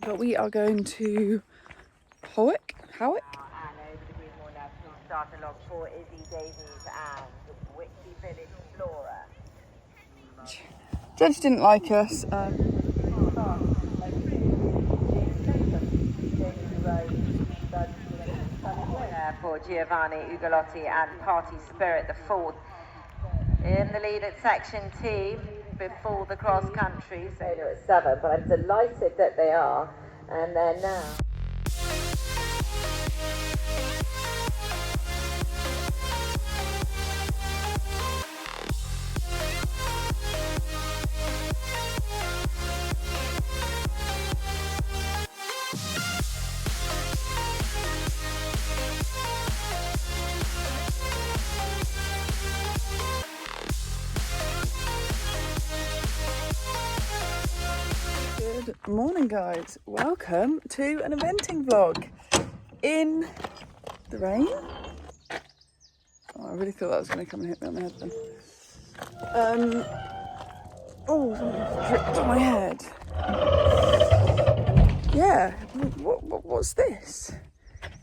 but we are going to Howick. And over the Greenmore National Starter Log for Izzy Davies and Whitby Village Flora. Judge didn't like us. For Giovanni Ugolotti and Party Spirit, the fourth. In the lead at Section T before the cross country. So they're at 7, but I'm delighted that they are. And they're now. Good morning, guys. Welcome to an eventing vlog in the rain. Oh, I really thought that was going to come and hit me on the head then. Oh, something dripped on my head. Yeah, what's this?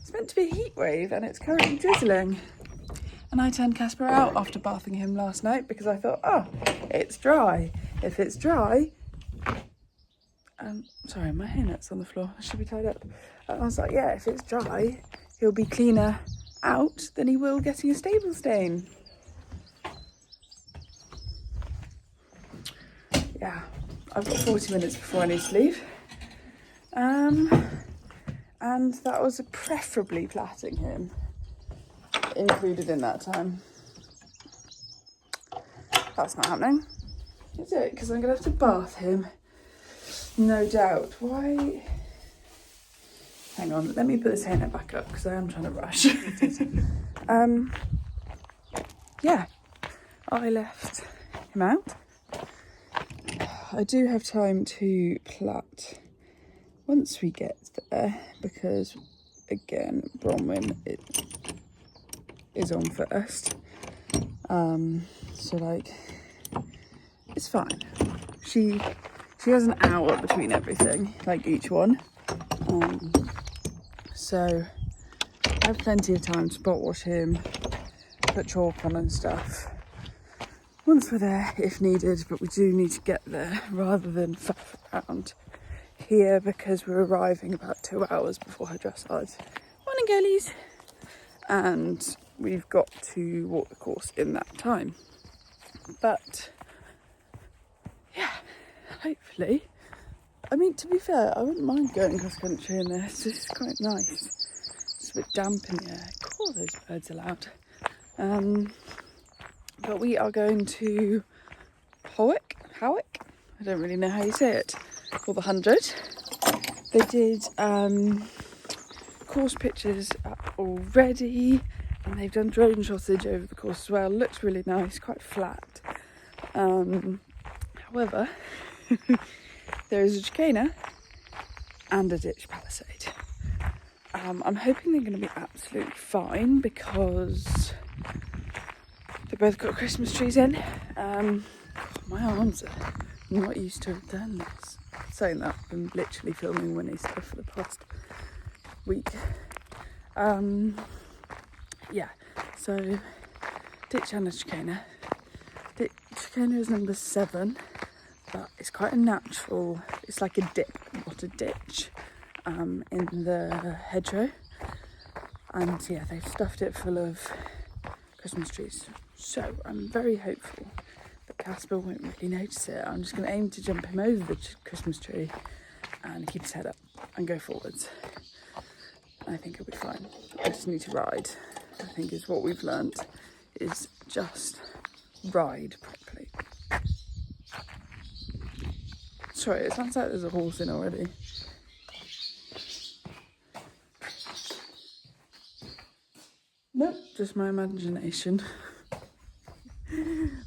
It's meant to be a heat wave and it's currently drizzling. And I turned Casper out after bathing him last night because I thought, oh, it's dry. If it's dry, sorry, my hairnet's on the floor. I should be tied up. And I was like, yeah, if it's dry, he'll be cleaner out than he will getting a stable stain. Yeah, I've got 40 minutes before I need to leave. And that was preferably plaiting him included in that time. That's not happening, is it? Because I'm going to have to bath him. No doubt. Why? Hang on, let me put this hairnet back up because I am trying to rush. Yeah, I left him out. I do have time to plait once we get there because, again, Bronwyn is on first. So, like, it's fine. She has an hour between everything, like each one. So I have plenty of time to spot wash him, put chalk on and stuff. Once we're there, if needed, but we do need to get there rather than faff around here because we're arriving about 2 hours before her dressage. Morning, girlies! And we've got to walk the course in that time. But yeah, hopefully. I mean, to be fair, I wouldn't mind going cross country in this. It's quite nice. It's a bit damp in the air. Cool, those birds are loud. But we are going to Howick. I don't really know how you say it. For the 100. They did course pictures up already, and they've done drone shottage over the course as well. Looks really nice, quite flat. However, there is a chicana and a ditch palisade. I'm hoping they're going to be absolutely fine because they both got Christmas trees in. My arms are not used to have done this. Saying that, I've been literally filming Winnie stuff for the past week. Yeah, so ditch and a chicana. Chicana is number 7. But it's quite a natural, it's like a dip, not a ditch, in the hedgerow. And yeah, they've stuffed it full of Christmas trees. So I'm very hopeful that Casper won't really notice it. I'm just going to aim to jump him over the Christmas tree and keep his head up and go forwards. I think he'll be fine. I just need to ride, I think is what we've learnt, is just ride properly. Sorry, it sounds like there's a horse in already. Nope, just my imagination.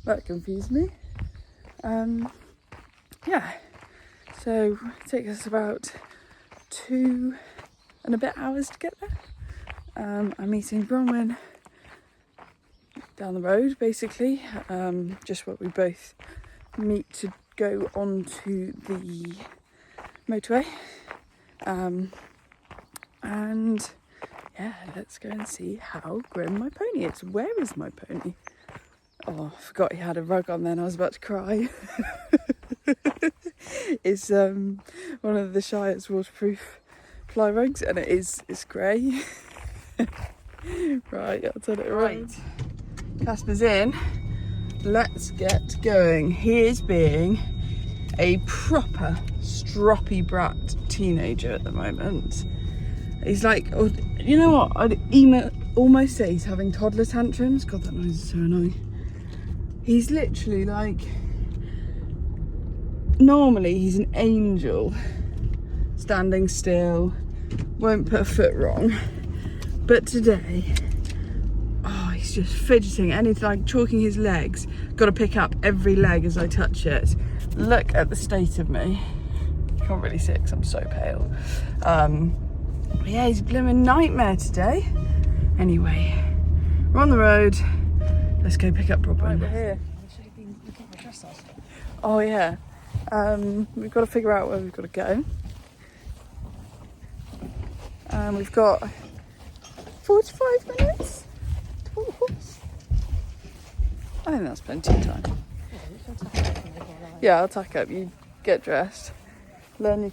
That confused me. Yeah, so it takes us about 2 and a bit hours to get there. I'm meeting Bronwyn down the road, basically, just where we both meet to go onto the motorway And yeah, let's go and see how grim my pony is. Where is my pony? Oh, I forgot he had a rug on then, I was about to cry. It's one of the Shire's waterproof fly rugs, and it's grey. Right, I'll turn it around. Casper's in. Let's get going. He is being a proper stroppy brat teenager at the moment. He's like, you know what? I'd almost say he's having toddler tantrums. God, that noise is so annoying. He's literally like, normally he's an angel, standing still, won't put a foot wrong. But today, oh, he's just fidgeting and he's like chalking his legs. Got to pick up every leg as I touch it. Look at the state of me. Can't really see it because I'm so pale. Yeah, he's a blooming nightmare today. Anyway, we're on the road. Let's go pick up Robin. Right, we're here. Oh yeah. We've got to figure out where we've got to go. We've got 45 minutes to walk the horse. I think that's plenty of time. Yeah, I'll tack up. You get dressed. Learn your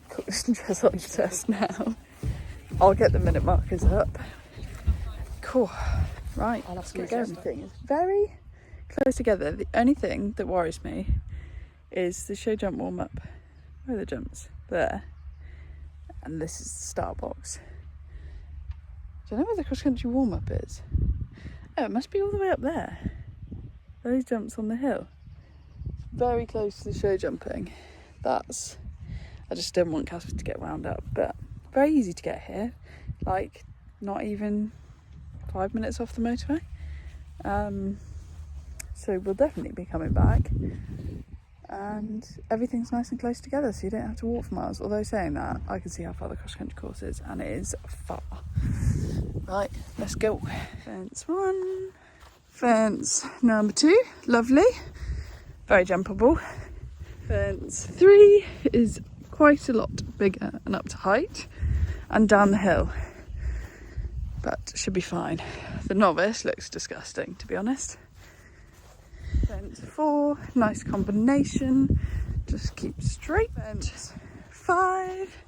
dressage test now. I'll get the minute markers up. Cool. Right, let's get going. Everything is very close together. The only thing that worries me is the show jump warm up. Where are the jumps? There. And this is the start box. Do you know where the cross country warm up is? Oh, it must be all the way up there. Those jumps on the hill. Very close to the show jumping. I just don't want Casper to get wound up, but very easy to get here. Like, not even 5 minutes off the motorway. So we'll definitely be coming back. And everything's nice and close together, so you don't have to walk for miles. Although saying that, I can see how far the cross country course is, and it is far. Right, let's go. Fence 1, fence number 2, lovely, very jumpable. Fence 3 is quite a lot bigger and up to height and down the hill, but should be fine. The novice looks disgusting, to be honest. Fence 4, nice combination, just keep straight. Fence 5,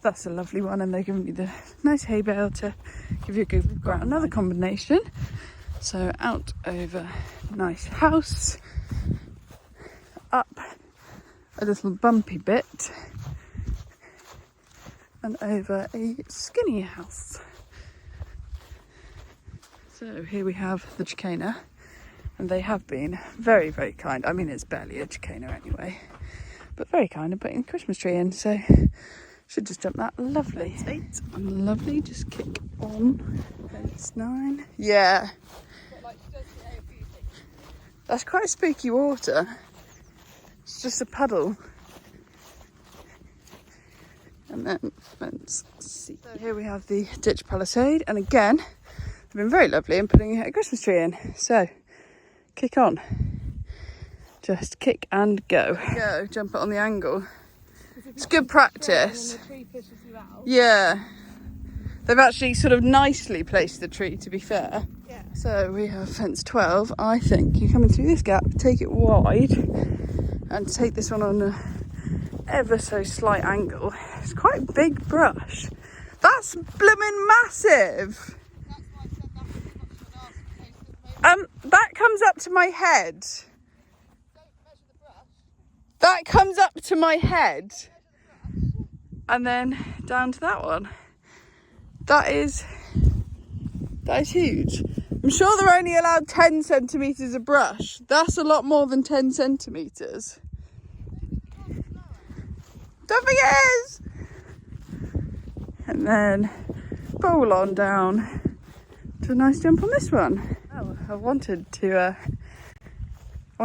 that's a lovely one, and they're giving me the nice hay bale to give you a good ground. Another combination, so out over nice house, up a little bumpy bit, and over a skinny house. So here we have the chicana. And they have been very, very kind. I mean, it's barely a chicana anyway, but very kind of putting the Christmas tree in. So should just jump that. Lovely. Fence 8. Lovely. Just kick on. Fence 9. Yeah. That's quite spooky water. It's just a puddle. And then fence C. So here we have the ditch palisade, and again, they've been very lovely in putting a Christmas tree in. So kick on. Just kick and go. Go, jump it on the angle. It's good practice. Yeah. They've actually sort of nicely placed the tree, to be fair. Yeah. So we have fence 12. I think you're coming through this gap, take it wide and take this one on a ever so slight angle. It's quite a big brush. That's blooming massive. That comes up to my head. That comes up to my head. And then down to that one. That is huge. I'm sure they're only allowed 10 centimetres of brush. That's a lot more than 10 centimetres. Don't forget! And then bowl on down to a nice jump on this one. Oh, I wanted to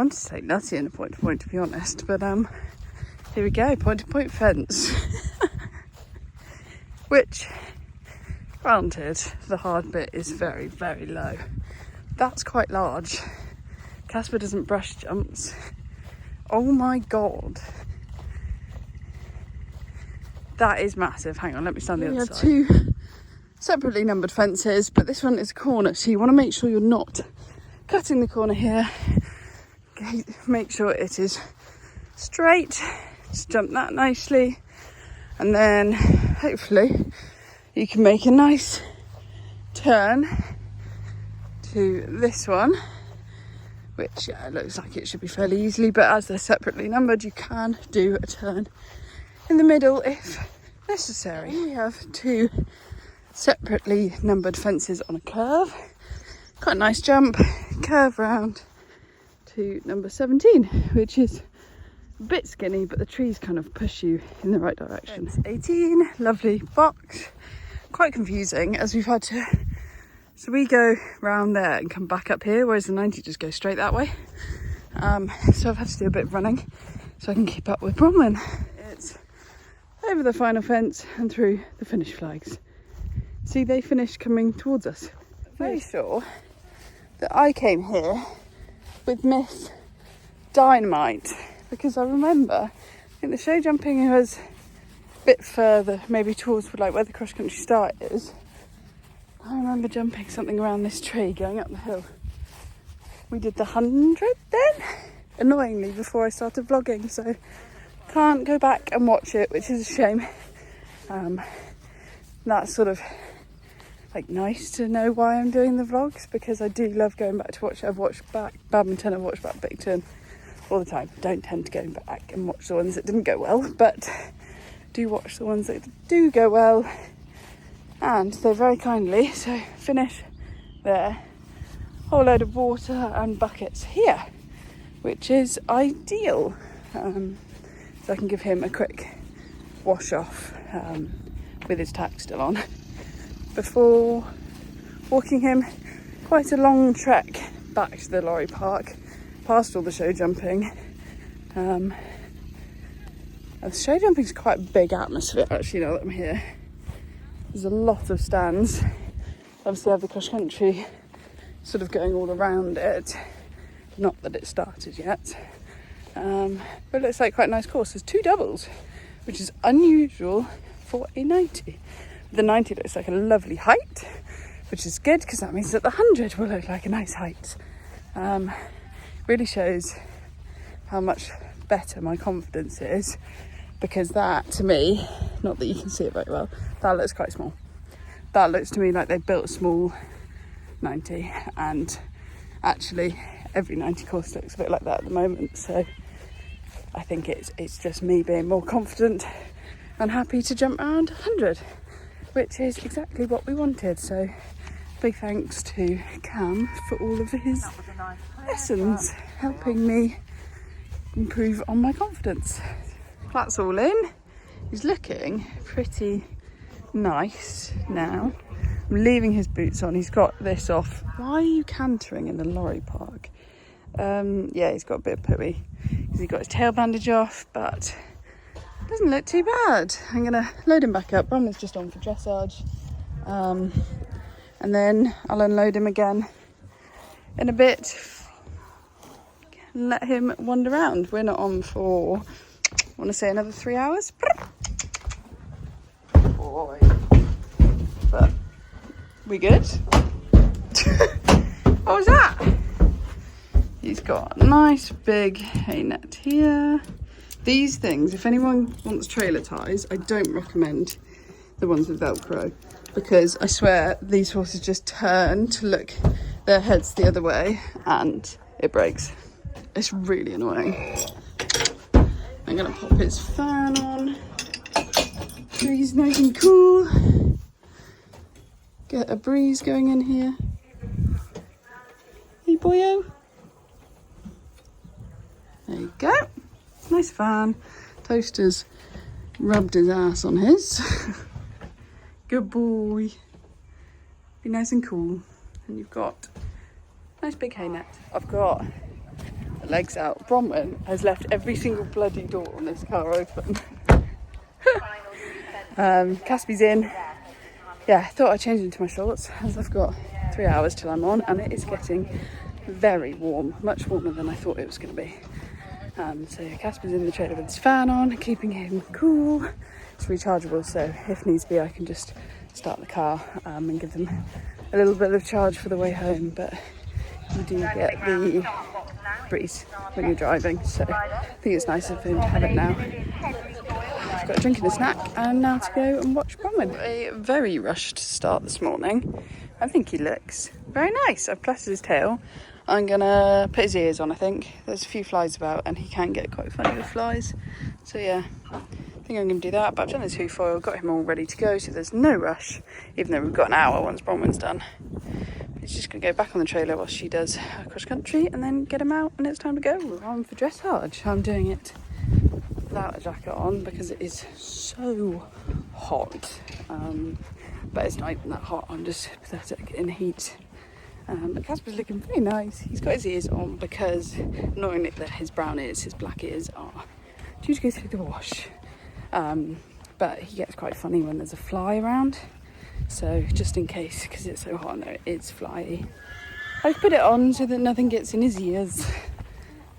take Nutty in a point to point, to be honest, but here we go, point to point fence. Which, granted, the hard bit is very, very low. That's quite large. Casper doesn't brush jumps. Oh my god. That is massive. Hang on, let me stand the other side. We have 2 separately numbered fences, but this one is a corner, so you want to make sure you're not cutting the corner here. Okay, make sure it is straight. Just jump that nicely, and then hopefully you can make a nice turn to this one, which looks like it should be fairly easily, but as they're separately numbered, you can do a turn in the middle if necessary. We have 2 separately numbered fences on a curve. Quite a nice jump, curve round to number 17, which is a bit skinny, but the trees kind of push you in the right direction. Fence 18, lovely box. Quite confusing as we've had to, so we go round there and come back up here, whereas the 90 just goes straight that way. So I've had to do a bit of running so I can keep up with Bronwyn. It's over the final fence and through the finish flags. See, they finished coming towards us. I'm very sure that I came here with Miss Dynamite, because I remember, I think the show jumping was a bit further, maybe towards like where the cross country start is. I remember jumping something around this tree going up the hill. We did the 100 then, annoyingly, before I started vlogging, so can't go back and watch it, which is a shame. That's sort of like nice to know why I'm doing the vlogs, because I do love going back to watch it. I've watched back badminton, I've watched back big turn all the time. Don't tend to go back and watch the ones that didn't go well, but do watch the ones that do go well, and they're very kindly so finish there. Whole load of water and buckets here, which is ideal, so I can give him a quick wash off with his tack still on before walking him quite a long trek back to the lorry park, past all the show jumping. And the show jumping is quite a big atmosphere actually now that I'm here. There's a lot of stands. Obviously I have the cross country sort of going all around it, not that it started yet, but it looks like quite a nice course. There's 2 doubles, which is unusual for a 90. The 90 looks like a lovely height, which is good because that means that the 100 will look like a nice height. Really shows how much better my confidence is, because that to me, not that you can see it very well, that looks quite small. That looks to me like they've built a small 90, and actually every 90 course looks a bit like that at the moment, so I think it's just me being more confident and happy to jump around 100, which is exactly what we wanted. So big thanks to Cam for all of his lessons, helping me improve on my confidence. That's all in. He's looking pretty nice now. I'm leaving his boots on. He's got this off. Why are you cantering in the lorry park? Yeah, he's got a bit of pooey. He's got his tail bandage off, but doesn't look too bad. I'm gonna load him back up. Bronwyn's just on for dressage, and then I'll unload him again in a bit and let him wander around. We're not on for, I want to say, another 3 hours. Boy, but we good. What was that? He's got a nice big hay net here. These things, if anyone wants trailer ties, I don't recommend the ones with Velcro, because I swear these horses just turn to look their heads the other way and it breaks. It's really annoying. I'm gonna pop his fan on so he's nice and cool. Get a breeze going in here. Hey boyo. There you go. Nice fan. Toaster's rubbed his ass on his. Good boy. Be nice and cool. And you've got a nice big hay net. I've got the legs out. Bronwyn has left every single bloody door on this car open. Caspy's in. Yeah, I thought I'd change into my shorts as I've got 3 hours till I'm on, and it is getting very warm, much warmer than I thought it was going to be. So Casper's in the trailer with his fan on, keeping him cool. it's rechargeable, so if needs be I can just start the car and give them a little bit of charge for the way home. But you do get the breeze when you're driving, so I think it's nice of him to have it now. I've got a drink and a snack, and now to go and watch Bronwyn. A very rushed start this morning. I think he looks very nice. I've plaited his tail. I'm gonna put his ears on, I think. There's a few flies about and he can get quite funny with flies. So yeah, I think I'm gonna do that. But I've done his hoof oil, got him all ready to go, so there's no rush, even though we've got an hour once Bronwyn's done. He's just gonna go back on the trailer while she does cross country and then get him out and it's time to go. We're on for dressage. I'm doing it without a jacket on because it is so hot. But it's not even that hot, I'm just pathetic in heat. But Casper's looking very nice. He's got his ears on because not only that his brown ears, his black ears are due to go through the wash. But he gets quite funny when there's a fly around. So just in case, because it's so hot and it's flyy, I've put it on so that nothing gets in his ears.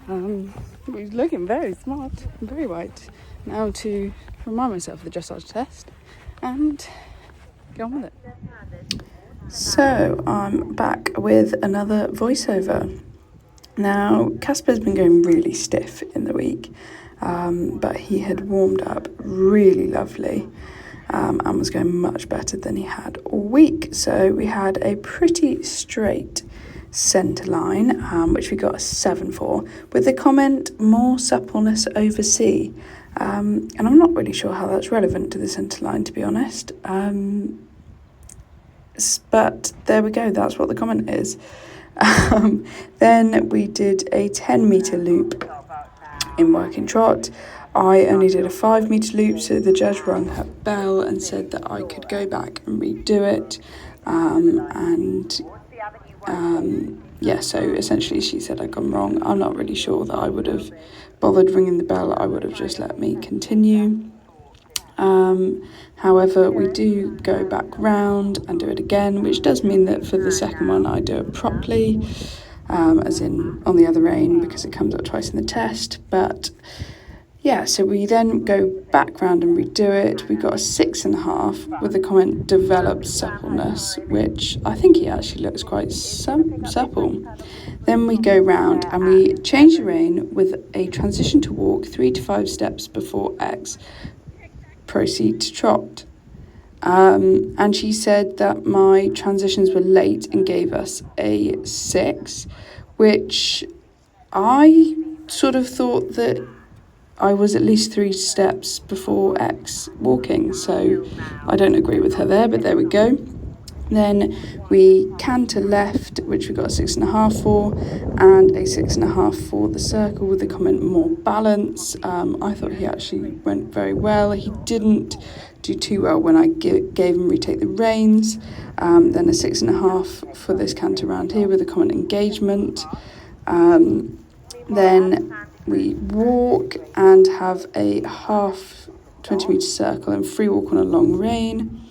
He's looking very smart and very white. Now to remind myself of the dressage test and get on with it. So I'm back with another voiceover. Now Casper's been going really stiff in the week, but he had warmed up really lovely and was going much better than he had all week. So we had a pretty straight centre line, which we got a 7 for, with the comment, more suppleness over C. And I'm not really sure how that's relevant to the centre line, to be honest. But there we go, that's what the comment is. Then we did a 10-metre loop in working trot. I only did a 5-metre loop, so the judge rung her bell and said that I could go back and redo it. Yeah, so essentially she said I'd gone wrong. I'm not really sure that I would have bothered ringing the bell. I would have just let me continue. However, we do go back round and do it again, which does mean that for the second one I do it properly, as in on the other rein, because it comes up twice in the test. But yeah, so we then go back round and redo it. We got a 6.5 with the comment, developed suppleness, which I think he actually looks quite supple. Then we go round and we change the rein with a transition to walk 3 to 5 steps before X. Proceed to trot. And she said that my transitions were late and gave us a 6, which I sort of thought that I was at least 3 steps before X walking, so I don't agree with her there, but there we go. Then we canter left, which we got a 6.5 for, and a 6.5 for the circle with the comment, more balance. I thought he actually went very well. He didn't do too well when I gave him retake the reins. Then a 6.5 for this canter round here with the comment, engagement. Then we walk and have a half 20-metre circle and free walk on a long rein.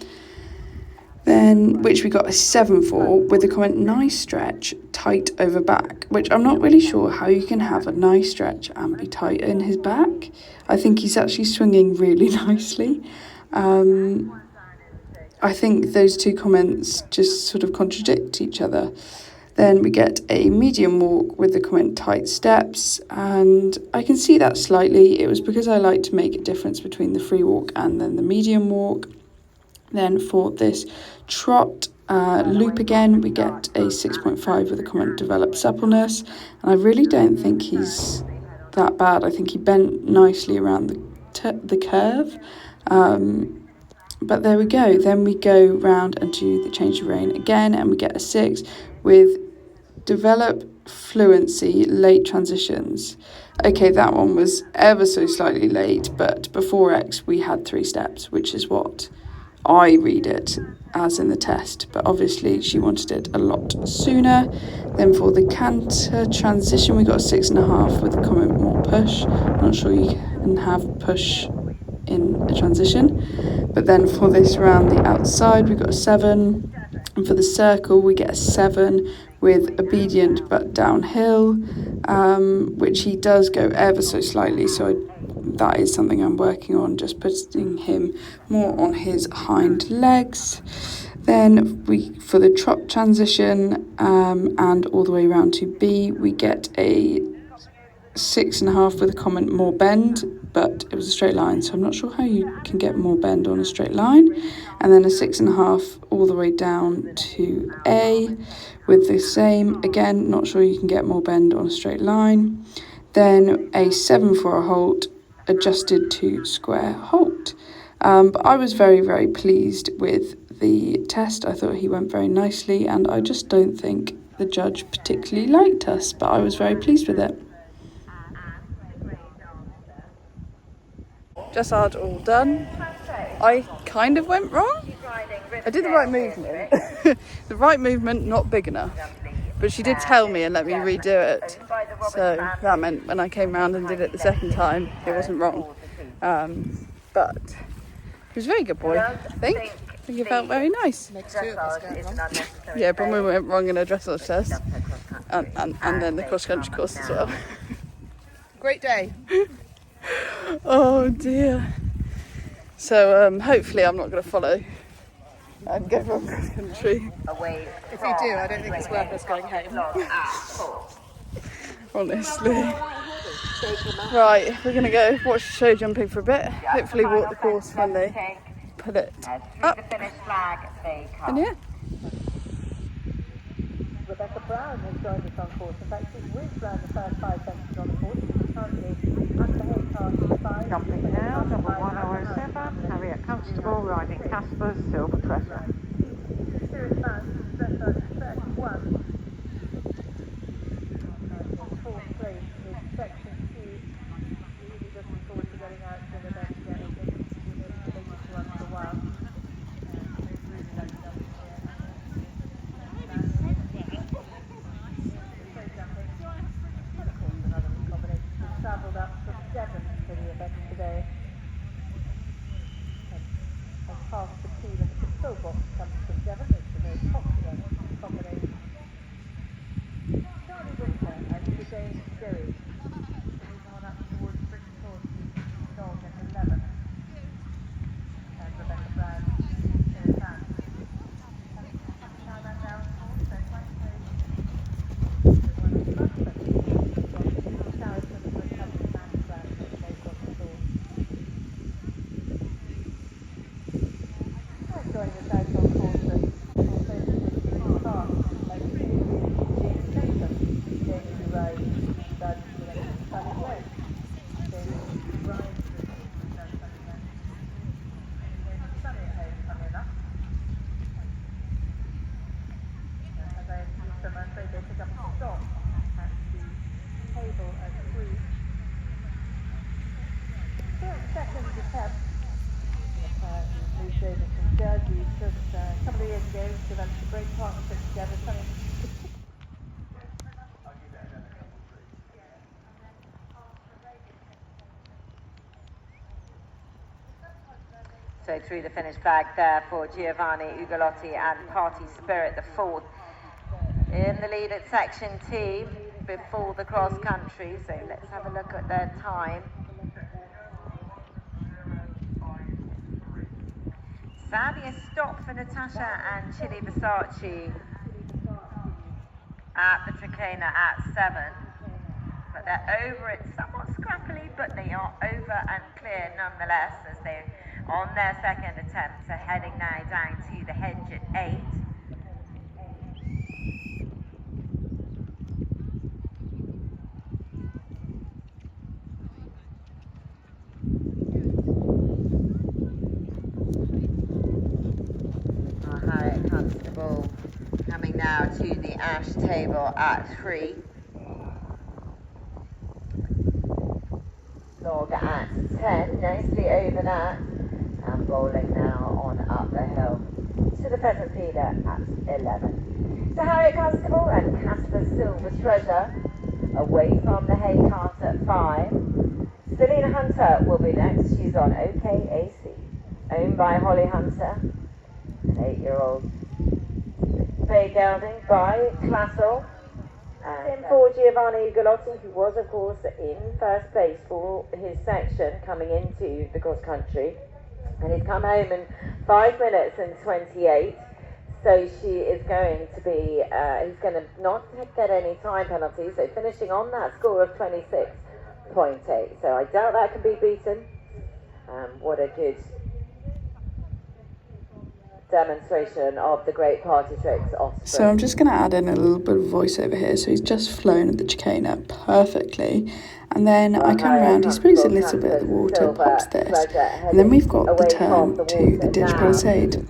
Then, which we got a 7 for, with the comment, nice stretch, tight over back, which I'm not really sure how you can have a nice stretch and be tight in his back. I think he's actually swinging really nicely. I think those two comments just sort of contradict each other. Then we get a medium walk with the comment, tight steps, and I can see that slightly. It was because I like to make a difference between the free walk and then the medium walk. Then for this trot loop again, we get a 6.5 with a comment, develop suppleness. And I really don't think he's that bad. I think he bent nicely around the curve. But there we go. Then we go round and do the change of rein again, and we get a 6 with develop fluency, late transitions. Okay, that one was ever so slightly late, but before X we had 3 steps, which is what I read it as in the test, but obviously she wanted it a lot sooner. Then for the canter transition, we got a 6.5 with the comment, more push. Not sure you can have push in a transition. But then for this round, the outside, we got a 7. And for the circle, we get a 7 with obedient but downhill, which he does go ever so slightly, so I that is something I'm working on, just putting him more on his hind legs. Then for the trot transition and all the way around to B, we get a 6.5 with a comment more bend, but it was a straight line, so I'm not sure how you can get more bend on a straight line. And then a 6.5 all the way down to A with the same, again, not sure you can get more bend on a straight line. Then a 7 for a halt, adjusted to square halt. But I was very, very pleased with the test. I thought he went very nicely, and I just don't think the judge particularly liked us, but I was very pleased with it. Dressage all done. I kind of went wrong. I did the right movement. The right movement, not big enough. But she did tell me and let me redo it. So that meant when I came round and did it the second time, it wasn't wrong. But he was a very good boy, I think. I think it felt very nice. Yeah, but we went wrong in a dressage test. And then the cross-country course as well. Great day. Oh dear. So hopefully I'm not going to follow and go from cross country. If you do, I don't think it's worth us going home. Honestly. Right, we're going to go watch show jumping for a bit. Hopefully walk the course when they put it up. And yeah. Rebecca Brown has joined us on course. In fact, she's whizzed round the first 5 sections on the course. She's currently under the hay car 5. Jumping now, double 1007. Harriet Constable riding Casper's Silver Treasure. Spirit Mouse, Dressage 31. In fourth place is section 2. Really looking forward to getting out to the event again. It's been taking to us for a while. Travelled up from Devon for the event today. As half the team of the Pillbox comes from Devon, it's a very popular combination. Charlie Winter and Jane Sherry moving on up towards Britain's Horse dog at 11. And Rebecca Brown in advance. Time out now, so quite So through the finish flag there for Giovanni Ugolotti and Party Spirit, the fourth. In the lead at section T before the cross country. So let's have a look at their time. Sadly, a stop for Natasha and Chili Versace at the Tricana at 7. But they're over it somewhat scrappily, but they are over and clear nonetheless as they're on their second attempt. So heading now down to the hedge at 8. Howick Constable coming now to the ash table at 3. Log at 10, nicely over that, and bowling now on up the hill to the pheasant feeder at 11. So Howick Constable and Casper's Silver Treasure away from the hay cart at 5. Selena Hunter will be next. She's on OKAC, owned by Holly Hunter, an 8-year-old. Bay Gelding by Classel, And for Giovanni Ugolotti, who was, of course, in first place for his section coming into the cross country, and he's come home in 5 minutes and 28. So she is going to be, he's going to not get any time penalties, so finishing on that score of 26.8. So I doubt that can be beaten. What a good demonstration of the great party tricks offspring. So I'm just going to add in a little bit of voiceover here. So he's just flown at the chicana perfectly, and then I come around, he sprays a little bit of the water, pops this, and then we've got the turn to the ditch palisade.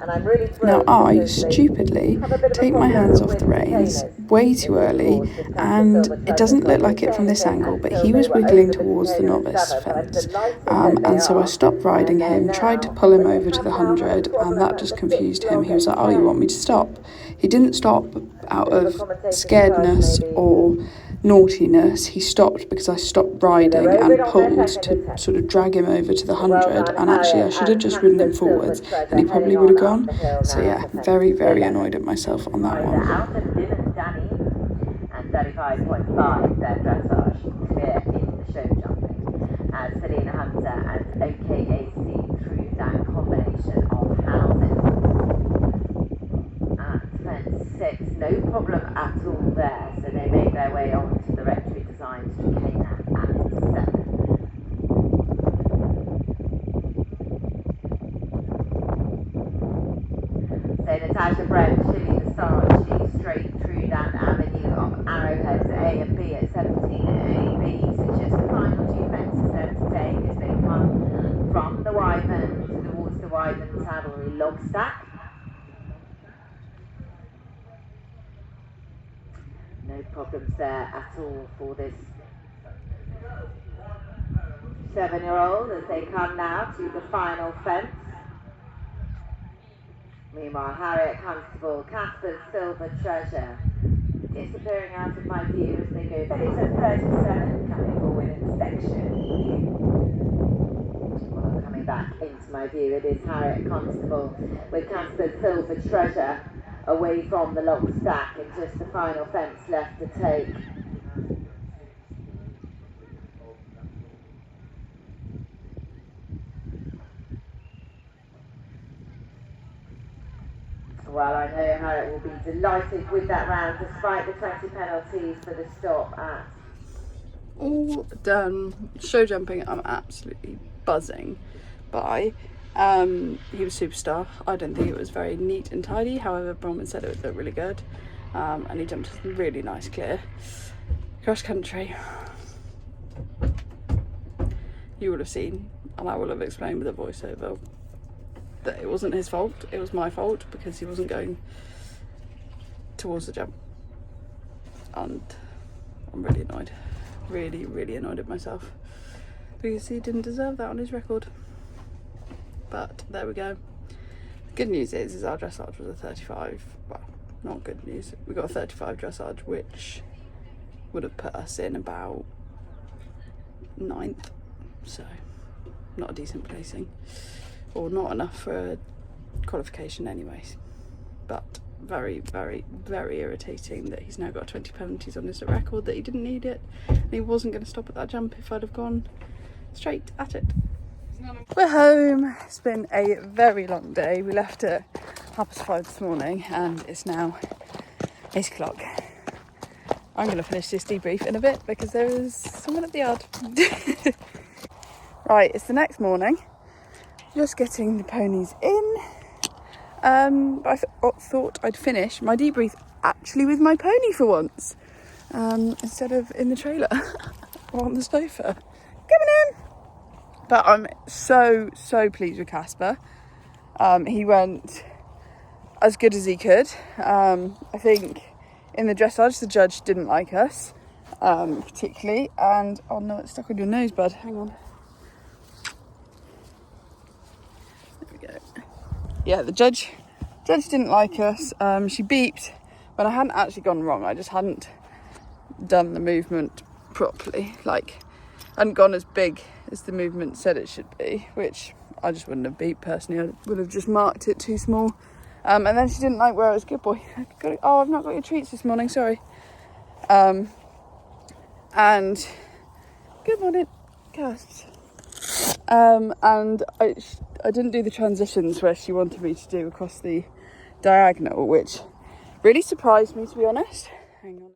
Now I stupidly take my hands off the reins way too early, and it doesn't look like it from this angle, but he was wiggling towards the novice fence, and so I stopped riding him, tried to pull him over to the 100, and that just confused him. He was like, oh, you want me to stop? He didn't stop out of scaredness or naughtiness. He stopped because I stopped riding and pulled to sort of drag him over to the 100, and actually I should have just ridden him forwards and he probably would have gone. So yeah, very, very annoyed at myself on that one. And 35.5 their dressage clear in the show jumping. And Selena Hunter and OKAC through that combination of houses. At fence 6, no problem at all there. So they make their way on to the Rectory Designs chicane at 7. So Natasha Brent, Chili the Star, she's straight through that avenue of arrowheads A and B at 17A, B. So just the final 2 fences there to take as they come from the Wyvern towards the Wyvern Saddlery log stack. No problems there at all for this 7-year-old as they come now to the final fence. Meanwhile, Harriet Constable, Casper's Silver Treasure, disappearing out of my view as they go 37, coming forward in section. Well, coming back into my view, it is Harriet Constable with Casper's Silver Treasure away from the log stack and just the final fence left to take. Well, I know Harriet will be delighted with that round despite the 20 penalties for the stop at. All done. Show jumping, I'm absolutely buzzing by. He was superstar. I don't think it was very neat and tidy, however Bronwyn said it looked really good, and he jumped a really nice clear. Cross country, you would have seen, and I will have explained with a voiceover, that it wasn't his fault, it was my fault because he wasn't going towards the jump, and I'm really annoyed, really annoyed at myself because he didn't deserve that on his record. But there we go. Good news is our dressage was a 35. Well, not good news. We got a 35 dressage, which would have put us in about 9th. So, not a decent placing. Or not enough for a qualification anyways. But very irritating that he's now got 20 penalties on his record, that he didn't need it. And he wasn't going to stop at that jump if I'd have gone straight at it. We're home. It's been a very long day. We left at 5:30 this morning and it's now 8 o'clock. I'm going to finish this debrief in a bit because there is someone at the yard. Right, it's the next morning. Just getting the ponies in. But I thought I'd finish my debrief actually with my pony for once, instead of in the trailer or on the sofa. Coming in. But I'm so pleased with Casper. He went as good as he could. I think in the dressage the judge didn't like us particularly, and oh no, it's stuck on your nose, bud. Hang on. There we go. Yeah, the judge didn't like us. She beeped, but I hadn't actually gone wrong. I just hadn't done the movement properly. Like, I hadn't gone as big as the movement said it should be, which I just wouldn't have beat personally. I would have just marked it too small. And then she didn't like where I was. Good boy. Oh, I've not got your treats this morning, sorry. And good morning, Cass. And I didn't do the transitions where she wanted me to do across the diagonal, which really surprised me, to be honest. Hang on.